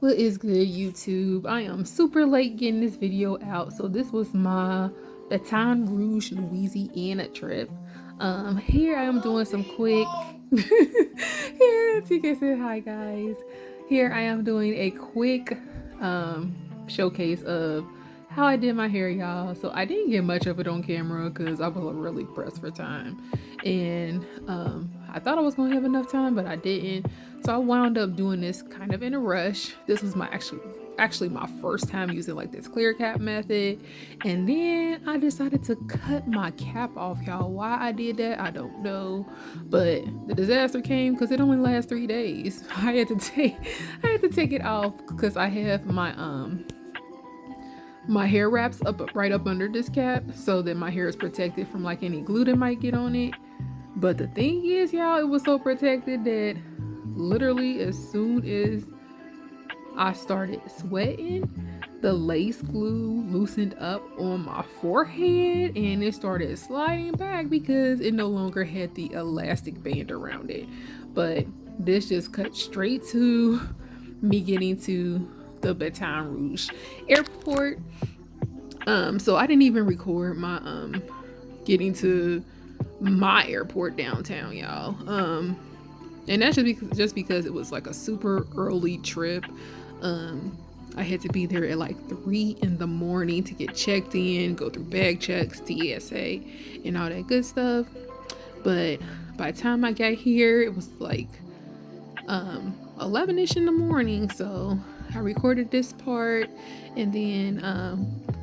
What is good, YouTube? I am super late getting this video out. So this was my Baton Rouge, Louisiana trip. Here I am doing some quick here TK said hi guys. Here I am doing a quick showcase of how I did my hair, y'all. So I didn't get much of it on camera because I was really pressed for time. And I thought I was gonna have enough time, but I didn't. So I wound up doing this kind of in a rush. This was my actually my first time using like this clear cap method, and then I decided to cut my cap off, y'all. Why I did that, I don't know, but the disaster came because it only lasts 3 days. I had to take it off because I have my hair wraps up right up under this cap so that my hair is protected from like any glue that might get on it. But the thing is, y'all, it was so protected that literally as soon as I started sweating, the lace glue loosened up on my forehead and it started sliding back because it no longer had the elastic band around it. But this just cut straight to me getting to the Baton Rouge airport. So I didn't even record my getting to my airport downtown, y'all. And that's just because it was like a super early trip. I had to be there at like 3 in the morning to get checked in, go through bag checks, TSA, and all that good stuff. But by the time I got here, it was like 11ish in the morning. So I recorded this part and then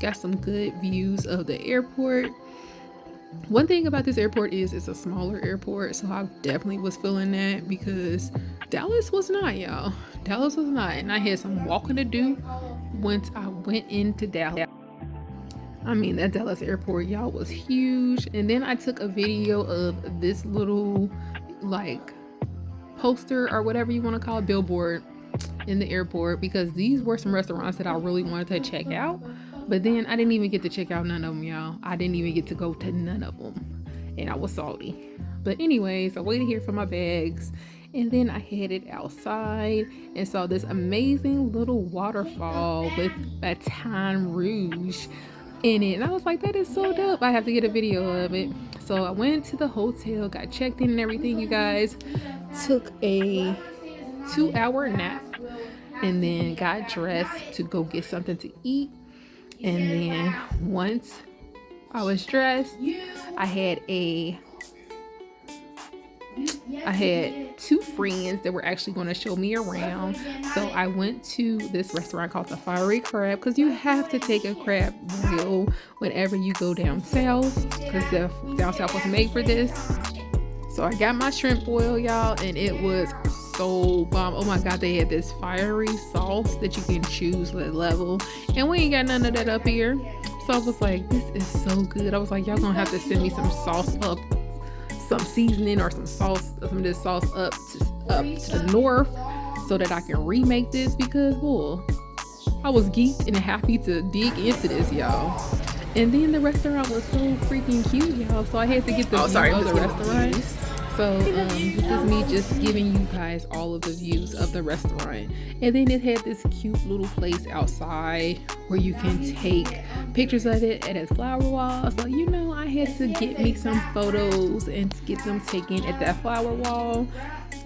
got some good views of the airport. One thing about this airport is it's a smaller airport, so I definitely was feeling that because Dallas was not, y'all. Dallas was not, and I had some walking to do once I went into Dallas. I mean, that Dallas airport, y'all, was huge. And then I took a video of this little like poster or whatever you want to call it, billboard in the airport, because these were some restaurants that I really wanted to check out. But then I didn't even get to check out none of them, y'all. I didn't even get to go to none of them. And I was salty. But anyways, I waited here for my bags. And then I headed outside and saw this amazing little waterfall with Baton Rouge in it. And I was like, that is so dope. I have to get a video of it. So I went to the hotel, got checked in and everything, you guys. Took a 2-hour nap. And then got dressed to go get something to eat. And then once I was dressed, I had 2 friends that were actually going to show me around. So I went to this restaurant called the Fiery Crab, because you have to take a crab boil whenever you go down south, because the down south was made for this. So I got my shrimp boil, y'all, and it was so bomb. Oh my god, they had this fiery sauce that you can choose the level, and we ain't got none of that up here. So I was like, this is so good. I was like, y'all gonna have to send me some sauce up, some seasoning or some sauce, some of this sauce up to the north, so that I can remake this, because I was geeked and happy to dig into this, y'all. And then the restaurant was so freaking cute, y'all, so I had to get the view of the restaurant. So this is me just giving you guys all of the views of the restaurant. And then it had this cute little place outside where you can take pictures of it at a flower wall. So you know, I had to get me some photos and get them taken at that flower wall.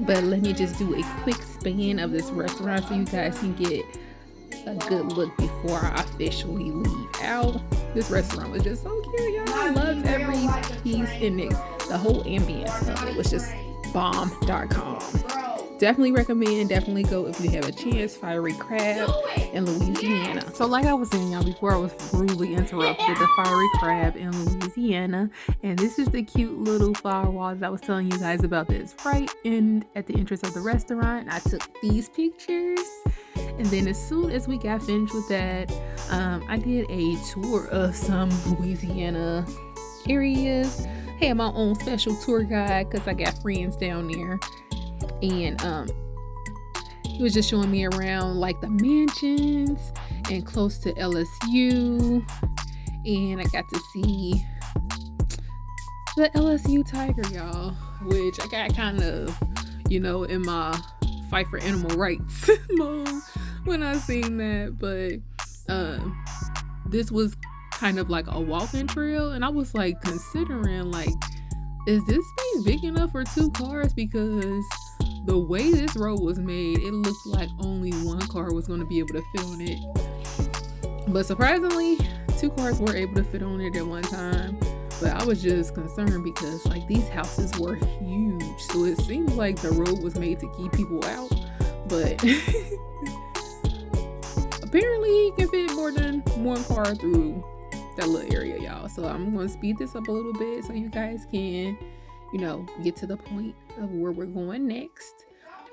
But let me just do a quick span of this restaurant so you guys can get a good look before I officially leave out. This restaurant was just so cute, y'all. I loved every piece in it. The whole ambience of it was just bomb.com. Definitely recommend, definitely go if you have a chance. Fiery Crab in Louisiana. So like I was saying, y'all, before I was rudely interrupted, the Fiery Crab in Louisiana. And this is the cute little flower wall that I was telling you guys about. This right in at the entrance of the restaurant. I took these pictures. And then as soon as we got finished with that, I did a tour of some Louisiana areas. I had my own special tour guide because I got friends down there. And he was just showing me around like the mansions and close to LSU. And I got to see the LSU tiger, y'all, which I got kind of, in my fight for animal rights mode when I seen that. But this was kind of like a walking trail, and I was like considering like, is this space big enough for 2 cars? Because the way this road was made, it looked like only 1 car was going to be able to fit on it. But surprisingly, 2 cars were able to fit on it at one time. But I was just concerned because like these houses were huge, so it seems like the road was made to keep people out. But apparently you can fit more than 1 car through that little area, y'all. So I'm going to speed this up a little bit so you guys can, get to the point of where we're going next,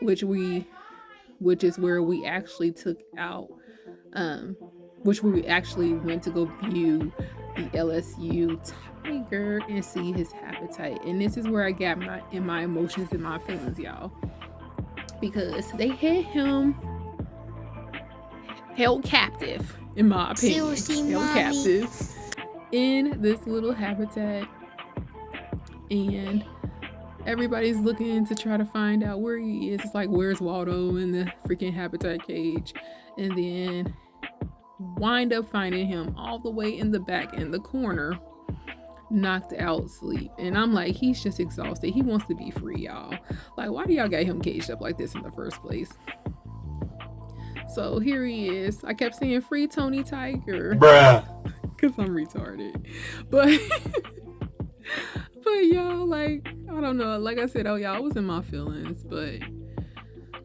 which is where we actually took out, which we actually went to go view the LSU tiger and see his habitat. And this is where I got my emotions and my feelings, y'all, because they had him held captive, in my opinion. Seriously, held mommy. captive in this little habitat, and everybody's looking to try to find out where he is. It's like, where's Waldo in the freaking habitat cage? And then wind up finding him all the way in the back in the corner, knocked out sleep. And I'm like, he's just exhausted. He wants to be free, y'all. Like, why do y'all got him caged up like this in the first place? So here he is. I kept saying, free Tony Tiger. Bruh. Because I'm retarded. But y'all, like, I don't know. Like I said, y'all, I was in my feelings. But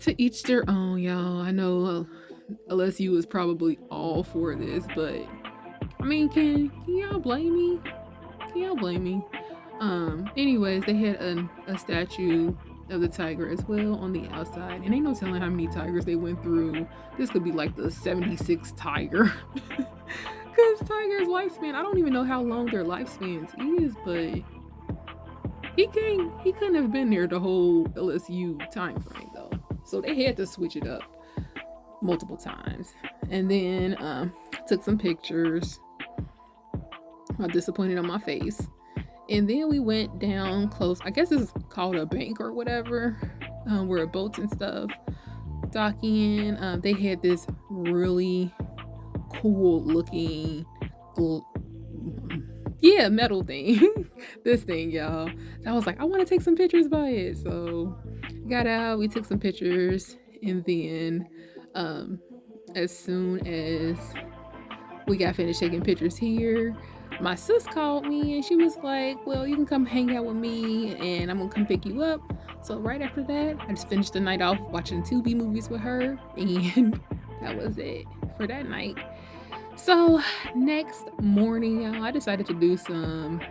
to each their own, y'all. I know LSU is probably all for this. But, I mean, can y'all blame me? Can y'all blame me? Anyways, they had a statue of the tiger as well on the outside, and ain't no telling how many tigers they went through. This could be like the 76th tiger. Because tigers' lifespan, I don't even know how long their lifespans is, but he couldn't have been there the whole LSU time frame though. So they had to switch it up multiple times. And then took some pictures. I'm disappointed on my face. And then we went down close. I guess this is called a bank or whatever, where boats and stuff dock in. They had this really cool looking, metal thing. This thing, y'all. I was like, I want to take some pictures by it. So got out, we took some pictures, and then as soon as we got finished taking pictures here, my sis called me and she was like, well, you can come hang out with me and I'm gonna come pick you up. So right after that, I just finished the night off watching 2B movies with her, and that was it for that night. So next morning, y'all, I decided to do some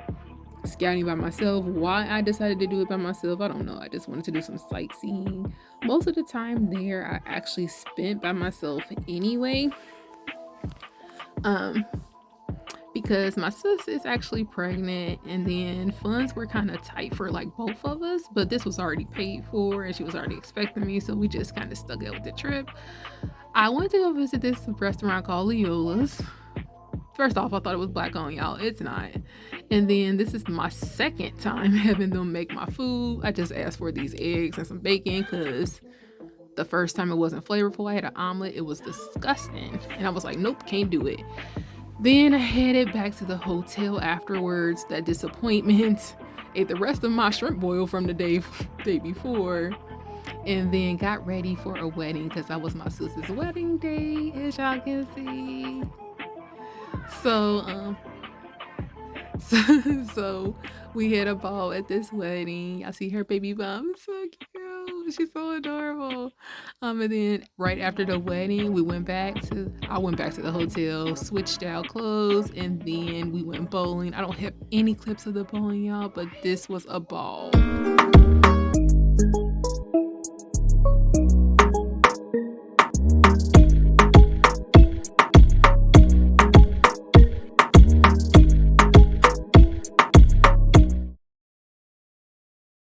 scouting by myself. Why I decided to do it by myself, I don't know. I just wanted to do some sightseeing. Most of the time there, I actually spent by myself anyway. Because my sis is actually pregnant, and then funds were kind of tight for like both of us, but this was already paid for and she was already expecting me, so we just kind of stuck it with the trip. I went to go visit this restaurant called Leola's. First off, I thought it was black owned, y'all. It's not. And then this is my second time having them make my food. I just asked for these eggs and some bacon because the first time it wasn't flavorful. I had an omelet. It was disgusting. And I was like, nope, can't do it. Then I headed back to the hotel afterwards. That disappointment. Ate the rest of my shrimp boil from the day before. And then got ready for a wedding because that was my sister's wedding day, as y'all can see. So we had a ball at this wedding. I see her baby bump. It's so cute. She's so adorable. And then right after the wedding, I went back to the hotel, switched out clothes, and then we went bowling. I don't have any clips of the bowling, y'all, but this was a ball.